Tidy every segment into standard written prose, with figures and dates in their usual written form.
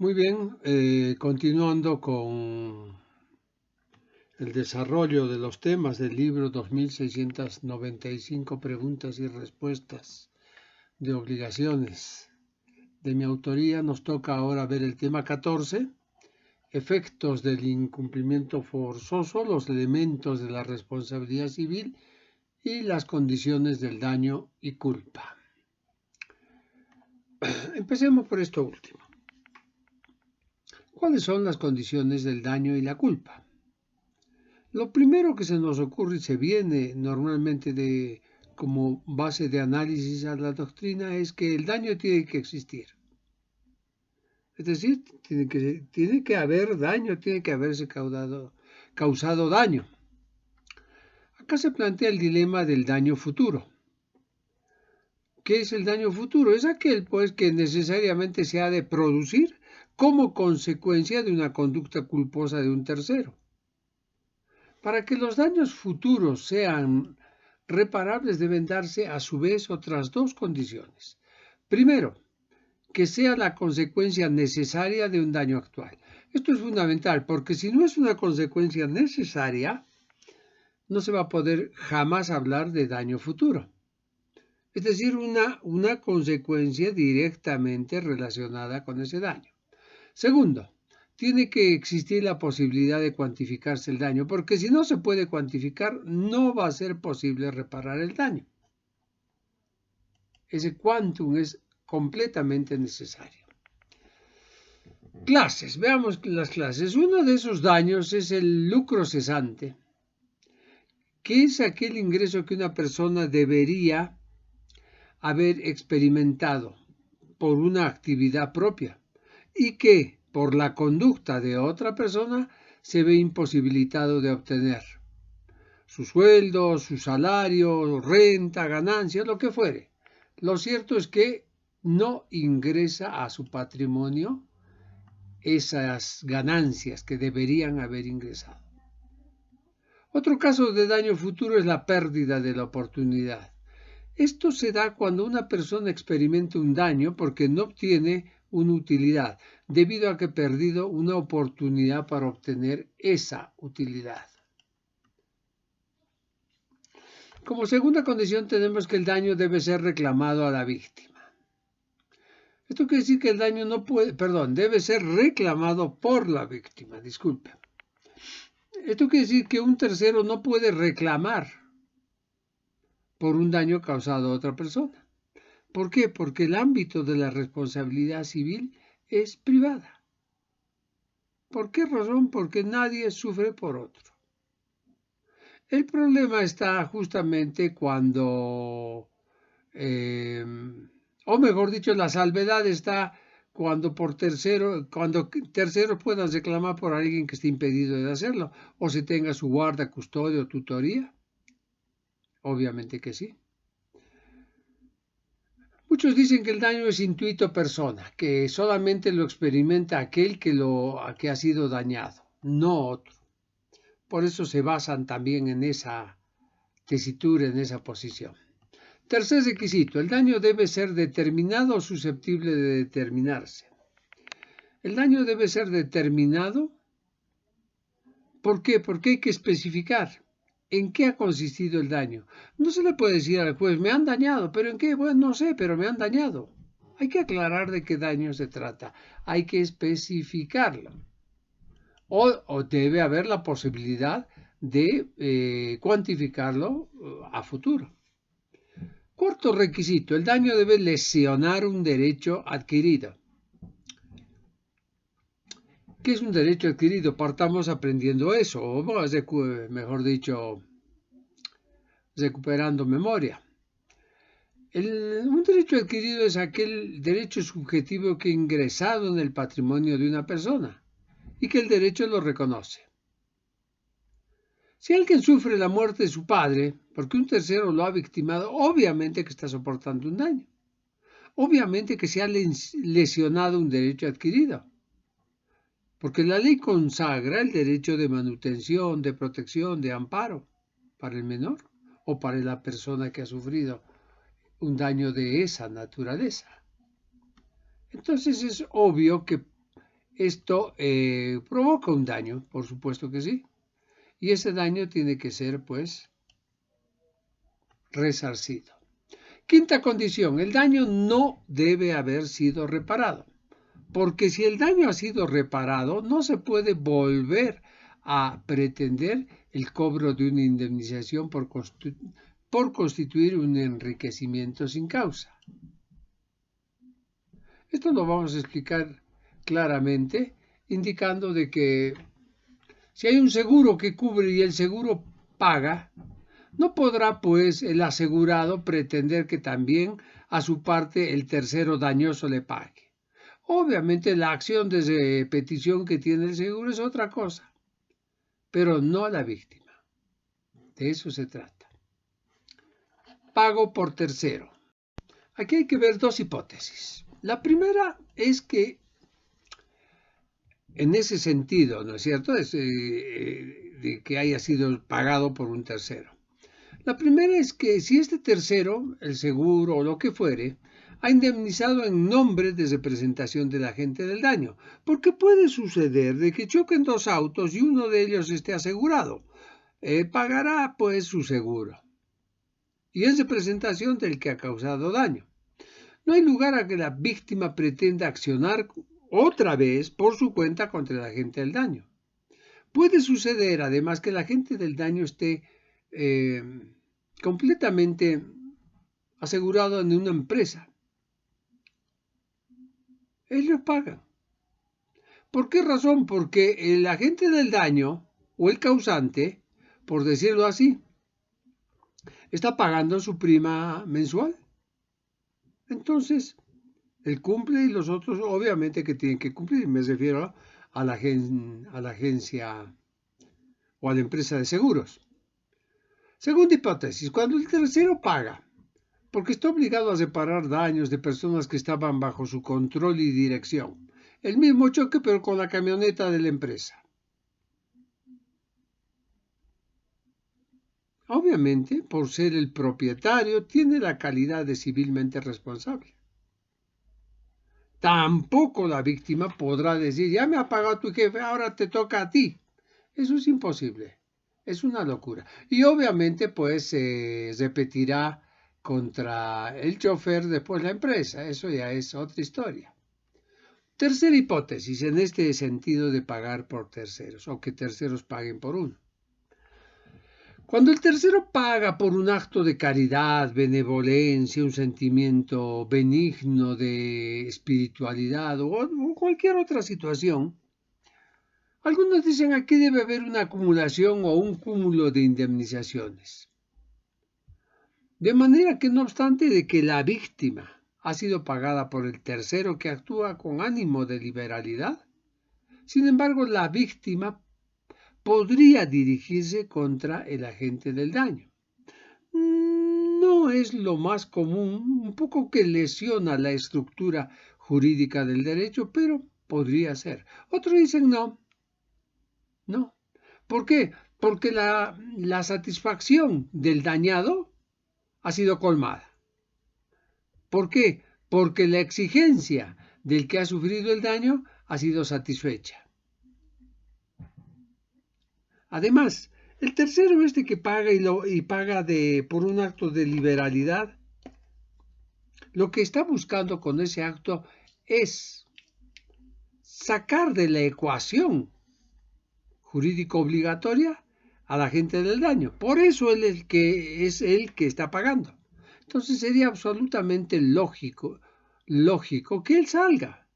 Muy bien, continuando con el desarrollo de los temas del libro 2695 preguntas y respuestas de obligaciones de mi autoría, nos toca ahora ver el tema 14, efectos del incumplimiento forzoso, los elementos de la responsabilidad civil y las condiciones del daño y culpa. Empecemos por esto último. ¿Cuáles son las condiciones del daño y la culpa? Lo primero que se nos ocurre y se viene normalmente como base de análisis a la doctrina es que el daño tiene que existir. Es decir, tiene que haber daño, tiene que haberse causado daño. Acá se plantea el dilema del daño futuro. ¿Qué es el daño futuro? Es aquel, pues, que necesariamente se ha de producir como consecuencia de una conducta culposa de un tercero. Para que los daños futuros sean reparables deben darse a su vez otras dos condiciones. Primero, que sea la consecuencia necesaria de un daño actual. Esto es fundamental porque si no es una consecuencia necesaria, no se va a poder jamás hablar de daño futuro. Es decir, una consecuencia directamente relacionada con ese daño. Segundo, tiene que existir la posibilidad de cuantificarse el daño, porque si no se puede cuantificar, no va a ser posible reparar el daño. Ese quantum es completamente necesario. Clases, veamos las clases. Uno de esos daños es el lucro cesante, que es aquel ingreso que una persona debería haber experimentado por una actividad propia y que, por la conducta de otra persona, se ve imposibilitado de obtener. Su sueldo, su salario, renta, ganancias, lo que fuere. Lo cierto es que no ingresa a su patrimonio esas ganancias que deberían haber ingresado. Otro caso de daño futuro es la pérdida de la oportunidad. Esto se da cuando una persona experimenta un daño porque no obtiene una utilidad, debido a que ha perdido una oportunidad para obtener esa utilidad. Como segunda condición tenemos que el daño debe ser reclamado a la víctima. Esto quiere decir que el daño debe ser reclamado por la víctima, disculpe. Esto quiere decir que un tercero no puede reclamar por un daño causado a otra persona. ¿Por qué? Porque el ámbito de la responsabilidad civil es privada. ¿Por qué razón? Porque nadie sufre por otro. El problema está justamente cuando, o mejor dicho, la salvedad está cuando terceros puedan reclamar por alguien que esté impedido de hacerlo, o se tenga su guarda, custodia o tutoría. Obviamente que sí. Muchos dicen que el daño es intuito persona, que solamente lo experimenta aquel que ha sido dañado, no otro. Por eso se basan también en esa tesitura, en esa posición. Tercer requisito, el daño debe ser determinado o susceptible de determinarse. El daño debe ser determinado. ¿Por qué? Porque hay que especificar en qué ha consistido el daño. No se le puede decir al juez, me han dañado, pero ¿en qué? Bueno, no sé, pero me han dañado. Hay que aclarar de qué daño se trata. Hay que especificarlo. O debe haber la posibilidad de cuantificarlo a futuro. Cuarto requisito, el daño debe lesionar un derecho adquirido. ¿Qué es un derecho adquirido? Partamos aprendiendo eso, o mejor dicho, recuperando memoria. Un derecho adquirido es aquel derecho subjetivo que ha ingresado en el patrimonio de una persona y que el derecho lo reconoce. Si alguien sufre la muerte de su padre porque un tercero lo ha victimado, obviamente que está soportando un daño. Obviamente que se ha lesionado un derecho adquirido. Porque la ley consagra el derecho de manutención, de protección, de amparo para el menor o para la persona que ha sufrido un daño de esa naturaleza. Entonces es obvio que esto provoca un daño, por supuesto que sí. Y ese daño tiene que ser, pues, resarcido. Quinta condición, el daño no debe haber sido reparado, porque si el daño ha sido reparado, no se puede volver a pretender el cobro de una indemnización por constituir un enriquecimiento sin causa. Esto lo vamos a explicar claramente, indicando de que si hay un seguro que cubre y el seguro paga, no podrá pues el asegurado pretender que también a su parte el tercero dañoso le pague. Obviamente la acción de petición que tiene el seguro es otra cosa, pero no la víctima. De eso se trata. Pago por tercero. Aquí hay que ver dos hipótesis. La primera es que en ese sentido, ¿no es cierto?, de que haya sido pagado por un tercero. La primera es que si este tercero, el seguro o lo que fuere, ha indemnizado en nombre de representación del agente del daño, porque puede suceder de que choquen dos autos y uno de ellos esté asegurado. Pagará pues su seguro. Y es representación del que ha causado daño. No hay lugar a que la víctima pretenda accionar otra vez por su cuenta contra el agente del daño. Puede suceder además que el agente del daño esté completamente asegurado en una empresa. Ellos pagan. ¿Por qué razón? Porque el agente del daño o el causante, por decirlo así, está pagando su prima mensual. Entonces, él cumple y los otros obviamente que tienen que cumplir. Me refiero a la agencia o a la empresa de seguros. Segunda hipótesis, cuando el tercero paga, porque está obligado a reparar daños de personas que estaban bajo su control y dirección. El mismo choque, pero con la camioneta de la empresa. Obviamente, por ser el propietario, tiene la calidad de civilmente responsable. Tampoco la víctima podrá decir, ya me ha pagado tu jefe, ahora te toca a ti. Eso es imposible. Es una locura. Y obviamente, pues, se repetirá contra el chofer después la empresa. Eso ya es otra historia. Tercera hipótesis, en este sentido de pagar por terceros, o que terceros paguen por uno. Cuando el tercero paga por un acto de caridad, benevolencia, un sentimiento benigno de espiritualidad o cualquier otra situación, algunos dicen aquí debe haber una acumulación o un cúmulo de indemnizaciones. De manera que no obstante de que la víctima ha sido pagada por el tercero que actúa con ánimo de liberalidad, sin embargo la víctima podría dirigirse contra el agente del daño. No es lo más común, un poco que lesiona la estructura jurídica del derecho, pero podría ser. Otros dicen no. ¿Por qué? Porque la satisfacción del dañado ha sido colmada. ¿Por qué? Porque la exigencia del que ha sufrido el daño ha sido satisfecha. Además, el tercero que paga y paga por un acto de liberalidad, lo que está buscando con ese acto es sacar de la ecuación jurídico obligatoria al agente del daño. Por eso él es el que está pagando. Entonces sería absolutamente lógico que él salga.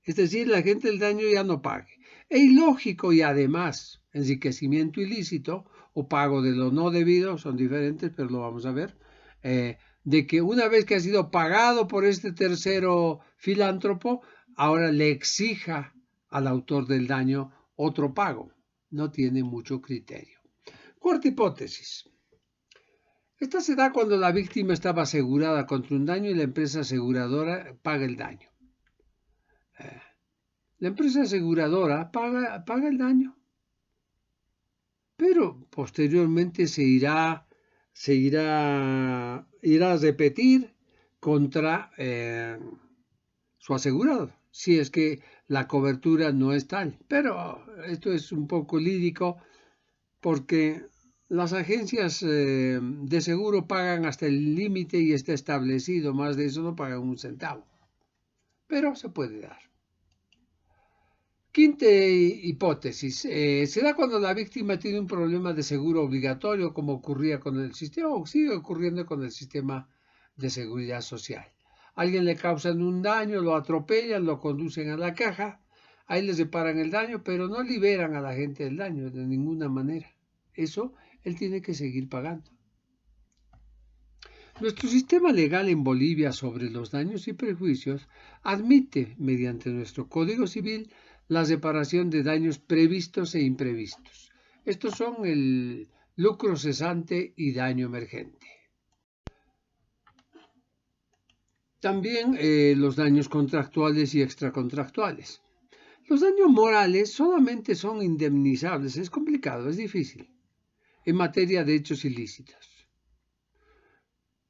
Es decir, el agente del daño ya no pague. E ilógico y además enriquecimiento ilícito o pago de lo no debido, son diferentes, pero lo vamos a ver, de que una vez que ha sido pagado por este tercero filántropo, ahora le exija al autor del daño otro pago. No tiene mucho criterio. Cuarta hipótesis. Esta se da cuando la víctima estaba asegurada contra un daño y la empresa aseguradora paga el daño. La empresa aseguradora paga el daño, pero posteriormente irá a repetir contra su asegurado. si es que la cobertura no es tal. Pero esto es un poco lírico porque las agencias de seguro pagan hasta el límite y está establecido, más de eso no pagan un centavo. Pero se puede dar. Quinta hipótesis. Se da cuando la víctima tiene un problema de seguro obligatorio, como ocurría con el sistema, o sigue ocurriendo con el sistema de seguridad social. Alguien le causan un daño, lo atropellan, lo conducen a la caja, ahí les reparan el daño, pero no liberan a la gente del daño de ninguna manera. Eso él tiene que seguir pagando. Nuestro sistema legal en Bolivia sobre los daños y perjuicios admite, mediante nuestro Código Civil, la separación de daños previstos e imprevistos. Estos son el lucro cesante y daño emergente. También los daños contractuales y extracontractuales. Los daños morales solamente son indemnizables, es complicado, es difícil, en materia de hechos ilícitos.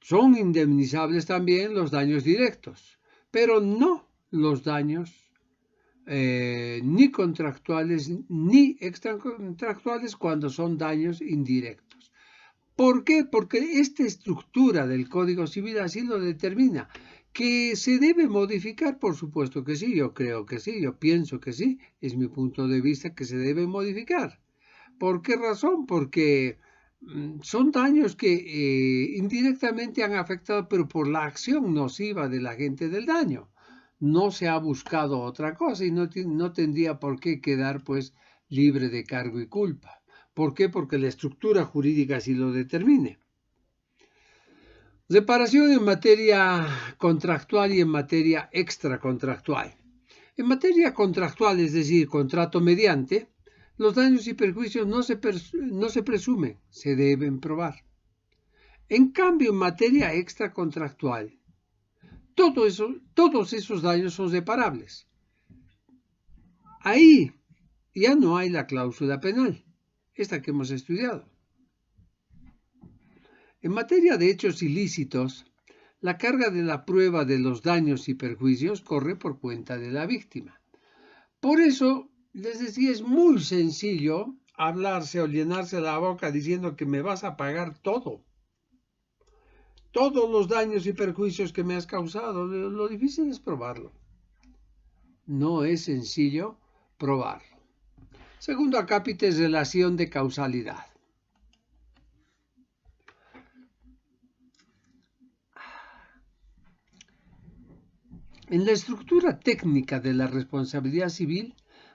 Son indemnizables también los daños directos, pero no los daños ni contractuales ni extracontractuales cuando son daños indirectos. ¿Por qué? Porque esta estructura del Código Civil así lo determina. ¿Que se debe modificar? Por supuesto que sí, yo creo que sí, yo pienso que sí, es mi punto de vista que se debe modificar. ¿Por qué razón? Porque son daños que indirectamente han afectado, pero por la acción nociva del agente del daño. No se ha buscado otra cosa y no tendría por qué quedar pues libre de cargo y culpa. ¿Por qué? Porque la estructura jurídica así lo determine. Reparación en materia contractual y en materia extracontractual. En materia contractual, es decir, contrato mediante, los daños y perjuicios no se presumen, se deben probar. En cambio, en materia extracontractual, todos esos daños son separables. Ahí ya no hay la cláusula penal, esta que hemos estudiado. En materia de hechos ilícitos, la carga de la prueba de los daños y perjuicios corre por cuenta de la víctima. Por eso, les decía, es muy sencillo hablarse o llenarse la boca diciendo que me vas a pagar todo. Todos los daños y perjuicios que me has causado. Lo difícil es probarlo. No es sencillo probarlo. Segundo acápite es relación de causalidad. En la estructura técnica de la responsabilidad civil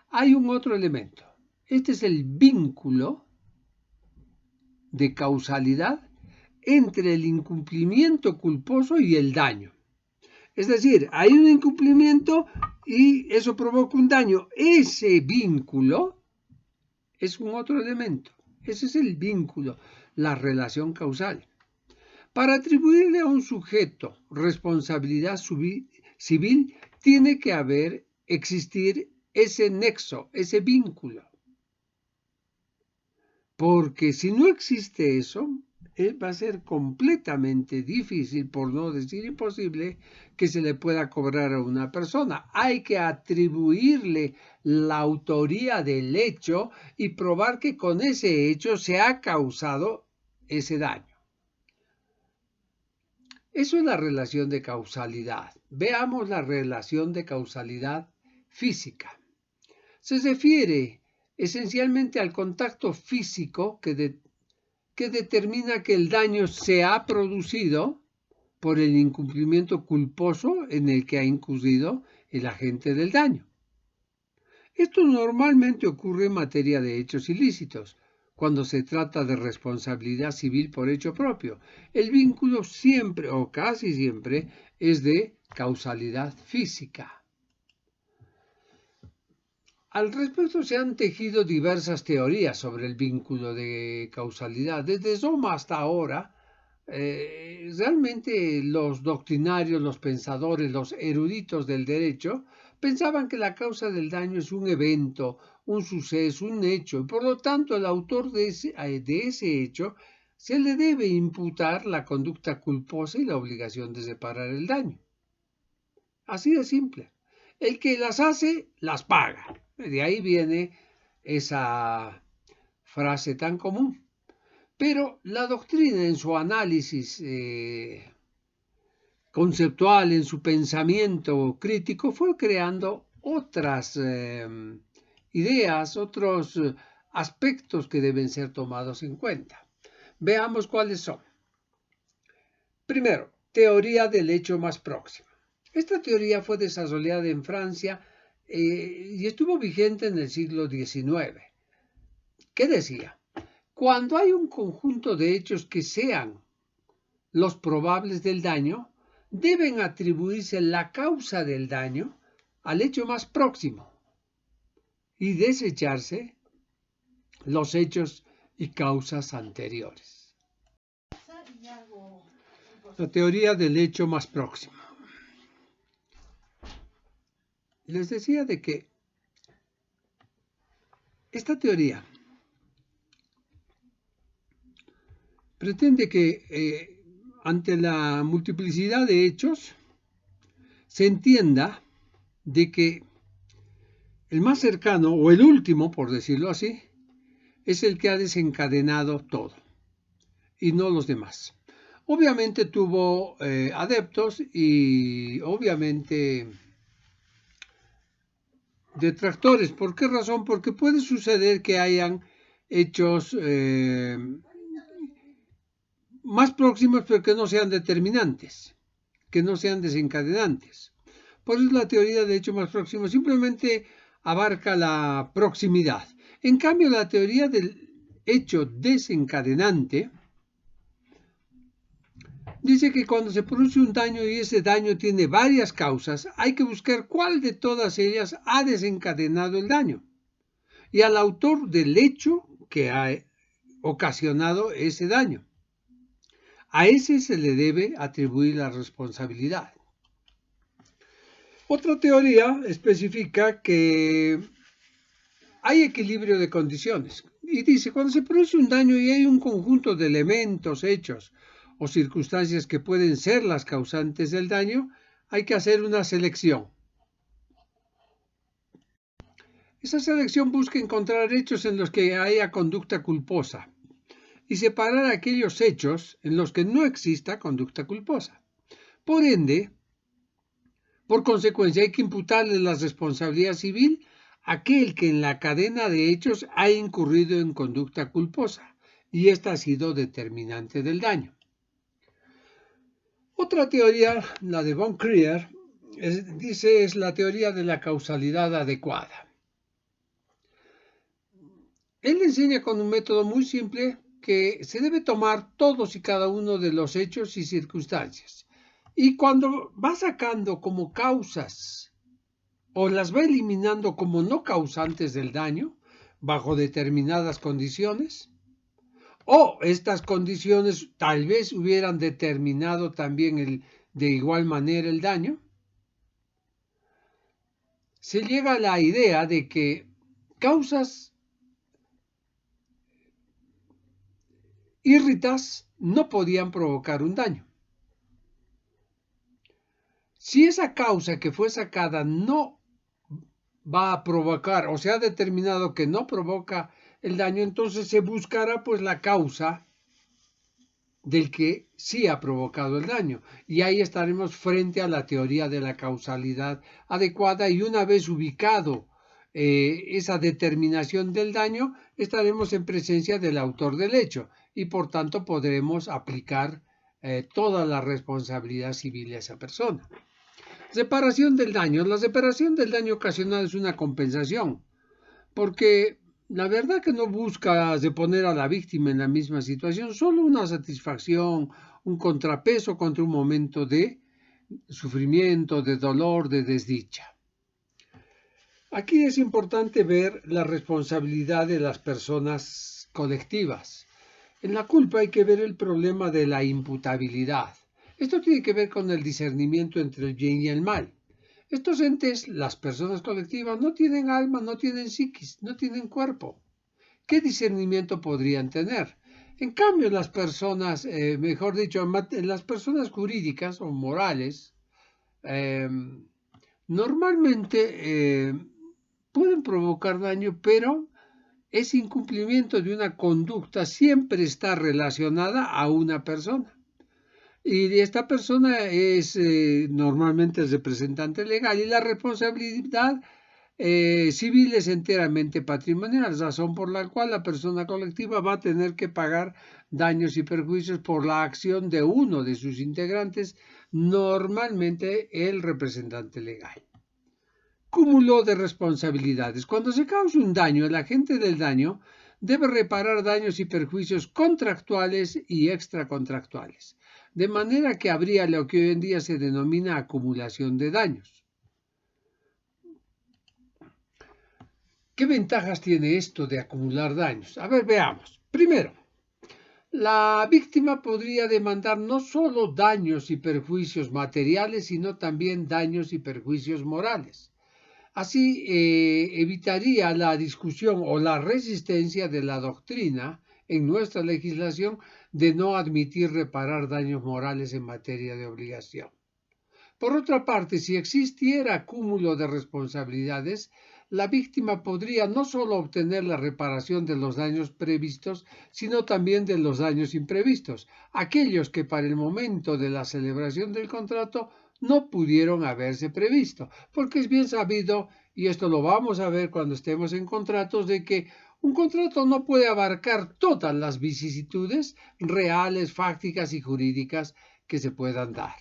hay un otro elemento. Este es el vínculo de causalidad entre el incumplimiento culposo y el daño. Es decir, hay un incumplimiento y eso provoca un daño. Ese vínculo es un otro elemento. Ese es el vínculo, la relación causal. Para atribuirle a un sujeto responsabilidad civil, tiene que existir ese nexo, ese vínculo. Porque si no existe eso, va a ser completamente difícil, por no decir imposible, que se le pueda cobrar a una persona. Hay que atribuirle la autoría del hecho y probar que con ese hecho se ha causado ese daño. Eso es la relación de causalidad. Veamos la relación de causalidad física. Se refiere esencialmente al contacto físico que determina que el daño se ha producido por el incumplimiento culposo en el que ha incurrido el agente del daño. Esto normalmente ocurre en materia de hechos ilícitos, cuando se trata de responsabilidad civil por hecho propio. El vínculo siempre o casi siempre es de causalidad física. Al respecto se han tejido diversas teorías sobre el vínculo de causalidad. Desde Soma hasta ahora, realmente los doctrinarios, los pensadores, los eruditos del derecho, pensaban que la causa del daño es un evento, un suceso, un hecho, y por lo tanto el autor de ese hecho se le debe imputar la conducta culposa y la obligación de reparar el daño. Así de simple. El que las hace, las paga. De ahí viene esa frase tan común. Pero la doctrina en su análisis conceptual, en su pensamiento crítico, fue creando otras ideas, otros aspectos que deben ser tomados en cuenta. Veamos cuáles son. Primero, teoría del hecho más próximo. Esta teoría fue desarrollada en Francia y estuvo vigente en el siglo XIX. ¿Qué decía? Cuando hay un conjunto de hechos que sean los probables del daño, deben atribuirse la causa del daño al hecho más próximo y desecharse los hechos y causas anteriores. La teoría del hecho más próximo. Les decía de que esta teoría pretende que ante la multiplicidad de hechos se entienda de que el más cercano, o el último, por decirlo así, es el que ha desencadenado todo, y no los demás. Obviamente tuvo adeptos y obviamente detractores. ¿Por qué razón? Porque puede suceder que hayan hechos más próximos, pero que no sean determinantes, que no sean desencadenantes. Por eso la teoría de hecho más próximo simplemente abarca la proximidad. En cambio, la teoría del hecho desencadenante dice que cuando se produce un daño y ese daño tiene varias causas, hay que buscar cuál de todas ellas ha desencadenado el daño y al autor del hecho que ha ocasionado ese daño. A ese se le debe atribuir la responsabilidad. Otra teoría especifica que hay equilibrio de condiciones y dice, cuando se produce un daño y hay un conjunto de elementos, hechos o circunstancias que pueden ser las causantes del daño, hay que hacer una selección. Esa selección busca encontrar hechos en los que haya conducta culposa y separar aquellos hechos en los que no exista conducta culposa. Por ende, por consecuencia, hay que imputarle la responsabilidad civil a aquel que en la cadena de hechos ha incurrido en conducta culposa y esta ha sido determinante del daño. Otra teoría, la de von Krier, es la teoría de la causalidad adecuada. Él enseña con un método muy simple que se debe tomar todos y cada uno de los hechos y circunstancias. Y cuando va sacando como causas o las va eliminando como no causantes del daño, bajo determinadas condiciones, o estas condiciones tal vez hubieran determinado también de igual manera el daño, se llega a la idea de que causas irritas no podían provocar un daño. Si esa causa que fue sacada no va a provocar o se ha determinado que no provoca el daño, entonces se buscará pues la causa del que sí ha provocado el daño. Y ahí estaremos frente a la teoría de la causalidad adecuada y una vez ubicado esa determinación del daño, estaremos en presencia del autor del hecho y por tanto podremos aplicar toda la responsabilidad civil a esa persona. Separación del daño. La separación del daño ocasional es una compensación, porque la verdad que no busca de poner a la víctima en la misma situación, solo una satisfacción, un contrapeso contra un momento de sufrimiento, de dolor, de desdicha. Aquí es importante ver la responsabilidad de las personas colectivas. En la culpa hay que ver el problema de la imputabilidad. Esto tiene que ver con el discernimiento entre el bien y el mal. Estos entes, las personas colectivas, no tienen alma, no tienen psiquis, no tienen cuerpo. ¿Qué discernimiento podrían tener? En cambio, las personas, mejor dicho, las personas jurídicas o morales, Normalmente pueden provocar daño, pero ese incumplimiento de una conducta siempre está relacionada a una persona. Y esta persona es normalmente el representante legal y la responsabilidad civil es enteramente patrimonial, razón por la cual la persona colectiva va a tener que pagar daños y perjuicios por la acción de uno de sus integrantes, normalmente el representante legal. Cúmulo de responsabilidades. Cuando se causa un daño, el agente del daño debe reparar daños y perjuicios contractuales y extracontractuales, de manera que habría lo que hoy en día se denomina acumulación de daños. ¿Qué ventajas tiene esto de acumular daños? A ver, veamos. Primero, la víctima podría demandar no solo daños y perjuicios materiales, sino también daños y perjuicios morales. Así evitaría la discusión o la resistencia de la doctrina en nuestra legislación de no admitir reparar daños morales en materia de obligación. Por otra parte, si existiera cúmulo de responsabilidades, la víctima podría no solo obtener la reparación de los daños previstos, sino también de los daños imprevistos, aquellos que para el momento de la celebración del contrato no pudieron haberse previsto, porque es bien sabido, y esto lo vamos a ver cuando estemos en contratos, de que un contrato no puede abarcar todas las vicisitudes reales, fácticas y jurídicas que se puedan dar.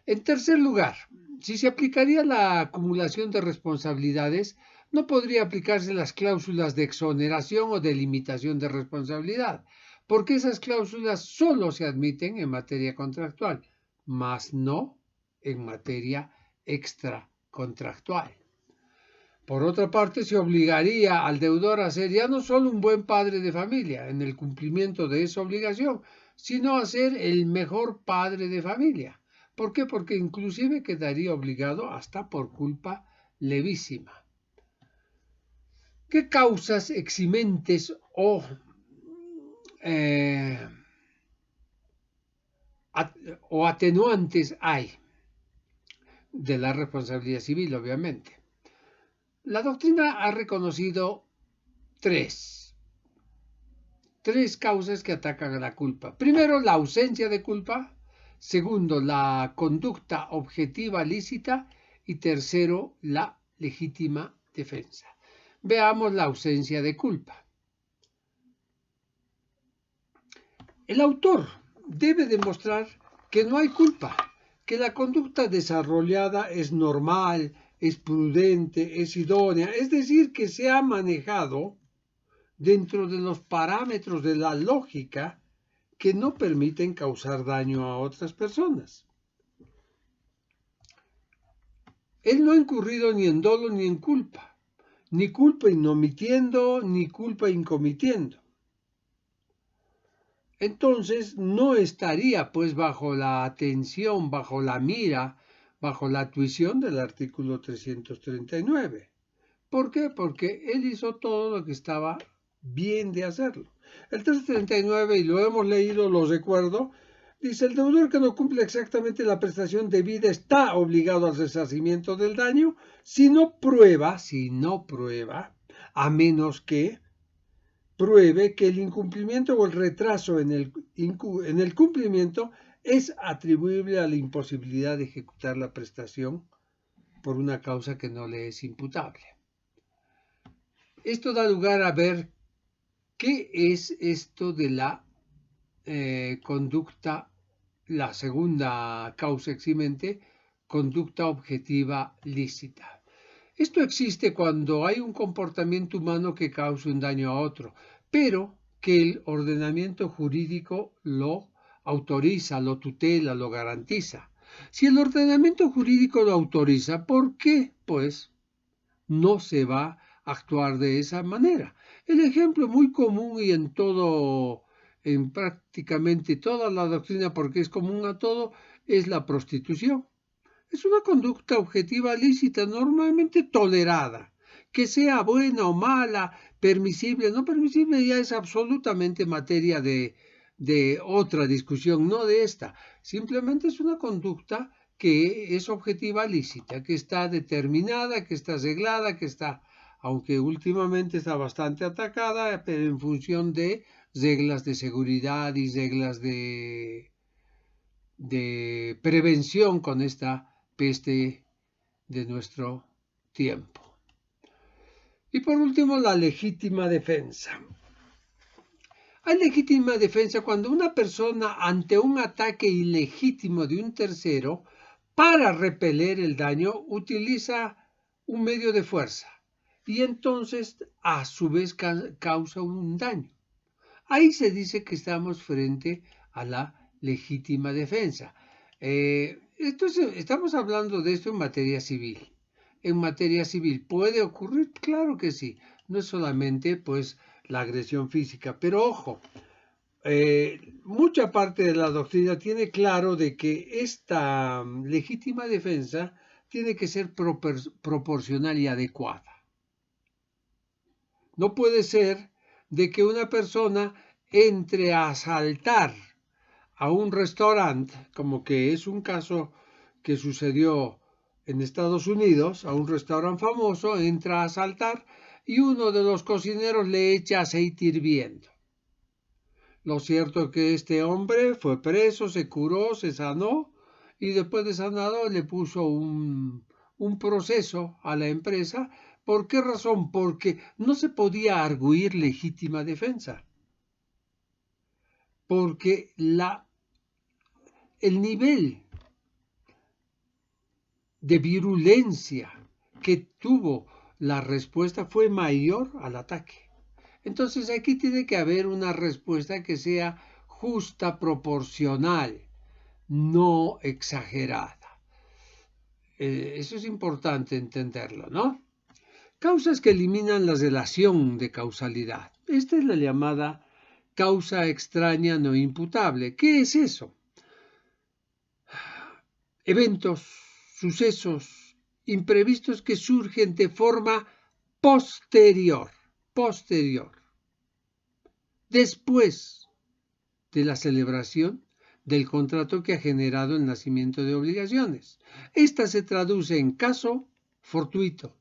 En tercer lugar, si se aplicaría la acumulación de responsabilidades, no podría aplicarse las cláusulas de exoneración o de limitación de responsabilidad, porque esas cláusulas solo se admiten en materia contractual, mas no en materia extracontractual. Por otra parte, se obligaría al deudor a ser ya no solo un buen padre de familia en el cumplimiento de esa obligación, sino a ser el mejor padre de familia. ¿Por qué? Porque inclusive quedaría obligado hasta por culpa levísima. ¿Qué causas eximentes o atenuantes hay de la responsabilidad civil, obviamente? La doctrina ha reconocido tres causas que atacan a la culpa. Primero, la ausencia de culpa. Segundo, la conducta objetiva lícita. Y tercero, la legítima defensa. Veamos la ausencia de culpa. El autor debe demostrar que no hay culpa, que la conducta desarrollada es normal, es prudente, es idónea, es decir, que se ha manejado dentro de los parámetros de la lógica que no permiten causar daño a otras personas. Él no ha incurrido ni en dolo ni en culpa, ni culpa inomitiendo, ni culpa incomitiendo. Entonces no estaría pues bajo la atención, bajo la mira, bajo la tuición del artículo 339. ¿Por qué? Porque él hizo todo lo que estaba bien de hacerlo. El 339, y lo hemos leído, lo recuerdo, dice: el deudor que no cumple exactamente la prestación debida está obligado al resarcimiento del daño si no prueba, a menos que pruebe que el incumplimiento o el retraso en el cumplimiento es atribuible a la imposibilidad de ejecutar la prestación por una causa que no le es imputable. Esto da lugar a ver qué es esto de la conducta, la segunda causa eximente, conducta objetiva lícita. Esto existe cuando hay un comportamiento humano que causa un daño a otro, pero que el ordenamiento jurídico lo autoriza, lo tutela, lo garantiza. Si el ordenamiento jurídico lo autoriza, ¿por qué, pues, no se va a actuar de esa manera? El ejemplo muy común y en prácticamente toda la doctrina, porque es común a todo, es la prostitución. Es una conducta objetiva lícita, normalmente tolerada. Que sea buena o mala, permisible o no permisible, ya es absolutamente materia de otra discusión, no de esta. Simplemente es una conducta que es objetiva lícita, que está determinada, que está reglada, que está, aunque últimamente está bastante atacada, pero en función de reglas de seguridad y reglas de prevención con esta peste de nuestro tiempo. Y por último, la legítima defensa. Hay legítima defensa cuando una persona, ante un ataque ilegítimo de un tercero, para repeler el daño, utiliza un medio de fuerza y entonces a su vez causa un daño. Ahí se dice que estamos frente a la legítima defensa. Entonces, estamos hablando de esto en materia civil. En materia civil, ¿puede ocurrir? Claro que sí. No es solamente, pues, la agresión física. Pero ojo, mucha parte de la doctrina tiene claro de que esta legítima defensa tiene que ser proporcional y adecuada. No puede ser de que una persona entre a asaltar a un restaurante, como que es un caso que sucedió en Estados Unidos, a un restaurante famoso, entra a asaltar y uno de los cocineros le echa aceite hirviendo. Lo cierto es que este hombre fue preso, se curó, se sanó y después de sanado le puso un proceso a la empresa. ¿Por qué razón? Porque no se podía arguir legítima defensa. Porque el nivel de virulencia que tuvo la respuesta fue mayor al ataque. Entonces aquí tiene que haber una respuesta que sea justa, proporcional, no exagerada. Eso es importante entenderlo, ¿no? Causas que eliminan la relación de causalidad. Esta es la llamada causa extraña no imputable. ¿Qué es eso? Eventos, sucesos imprevistos que surgen de forma posterior, después de la celebración del contrato que ha generado el nacimiento de obligaciones. Esta se traduce en caso fortuito,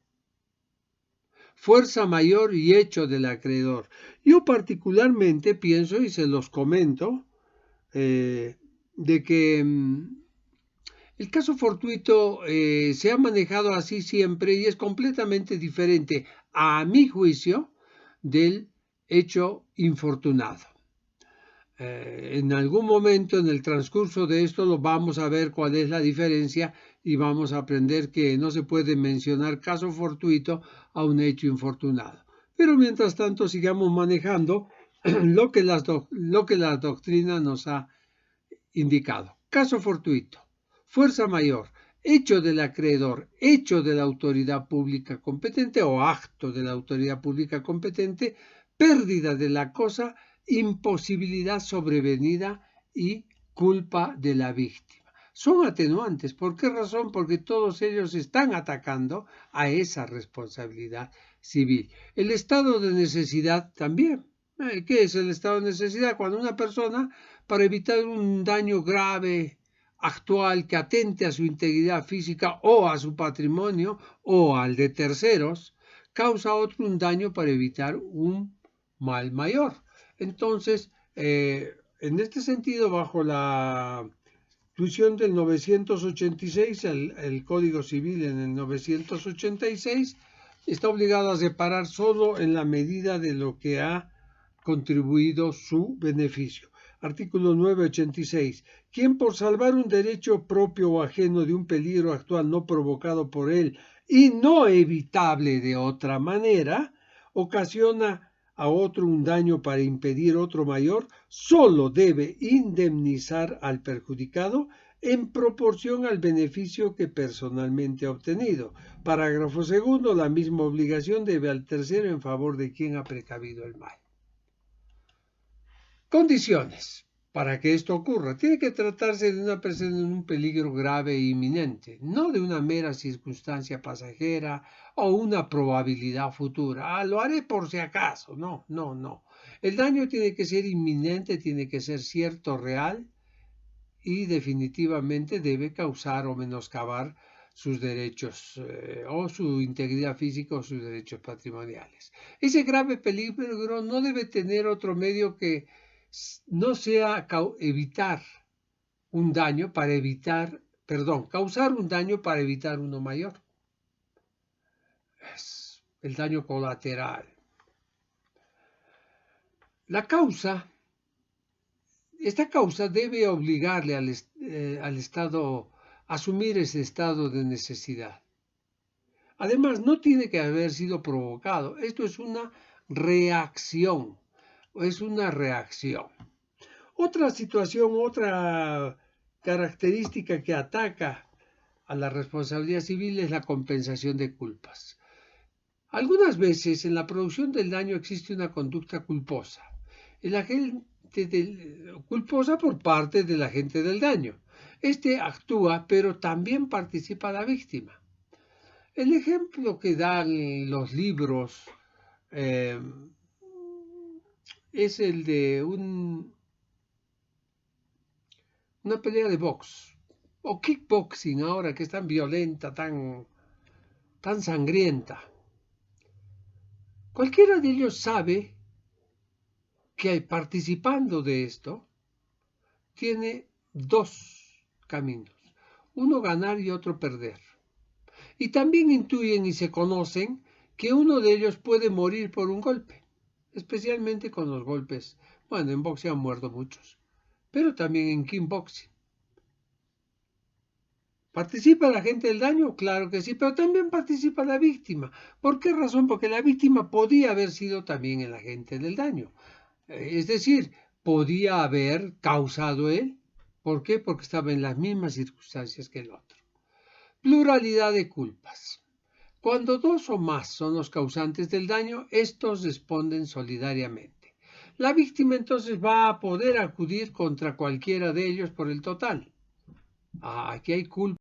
fuerza mayor y hecho del acreedor. Yo particularmente pienso, y se los comento, de que el caso fortuito se ha manejado así siempre y es completamente diferente, a mi juicio, del hecho infortunado. En algún momento en el transcurso de esto lo vamos a ver cuál es la diferencia y vamos a aprender que no se puede mencionar caso fortuito a un hecho infortunado. Pero mientras tanto sigamos manejando lo que la doctrina nos ha indicado. Caso fortuito, fuerza mayor, hecho del acreedor, hecho de la autoridad pública competente o acto de la autoridad pública competente, pérdida de la cosa, imposibilidad sobrevenida y culpa de la víctima. Son atenuantes. ¿Por qué razón? Porque todos ellos están atacando a esa responsabilidad civil. El estado de necesidad también. ¿Qué es el estado de necesidad? Cuando una persona, para evitar un daño grave actual que atente a su integridad física o a su patrimonio o al de terceros, causa otro un daño para evitar un mal mayor. Entonces, en este sentido, bajo la tuición del 986, el Código Civil en el 986, está obligado a separar solo en la medida de lo que ha contribuido su beneficio. Artículo 986. Quien por salvar un derecho propio o ajeno de un peligro actual no provocado por él y no evitable de otra manera, ocasiona a otro un daño para impedir otro mayor, solo debe indemnizar al perjudicado en proporción al beneficio que personalmente ha obtenido. Parágrafo segundo. La misma obligación debe al tercero en favor de quien ha precavido el mal. Condiciones para que esto ocurra. Tiene que tratarse de una persona en un peligro grave e inminente, no de una mera circunstancia pasajera o una probabilidad futura. Lo haré por si acaso. No. El daño tiene que ser inminente, tiene que ser cierto, real y definitivamente debe causar o menoscabar sus derechos o su integridad física o sus derechos patrimoniales. Ese grave peligro no debe tener otro medio que no sea evitar un daño para evitar, perdón, causar un daño para evitar uno mayor. Es el daño colateral. Esta causa debe obligarle al Estado a asumir ese estado de necesidad. Además, no tiene que haber sido provocado. Esto es una reacción. Es una reacción. Otra situación, otra característica que ataca a la responsabilidad civil es la compensación de culpas. Algunas veces en la producción del daño existe una conducta culposa. El agente culposa por parte del agente del daño. Este actúa, pero también participa la víctima. El ejemplo que dan los libros es el de una pelea de box o kickboxing ahora que es tan violenta, tan sangrienta. Cualquiera de ellos sabe que participando de esto tiene dos caminos, uno ganar y otro perder. Y también intuyen y se conocen que uno de ellos puede morir por un golpe, especialmente con los golpes. Bueno, en boxeo han muerto muchos, pero también en kickboxing. ¿Participa la gente del daño? Claro que sí, pero también participa la víctima. ¿Por qué razón? Porque la víctima podía haber sido también el agente del daño. Es decir, podía haber causado él. ¿Por qué? Porque estaba en las mismas circunstancias que el otro. Pluralidad de culpas. Cuando dos o más son los causantes del daño, estos responden solidariamente. La víctima entonces va a poder acudir contra cualquiera de ellos por el total. Aquí hay culpa.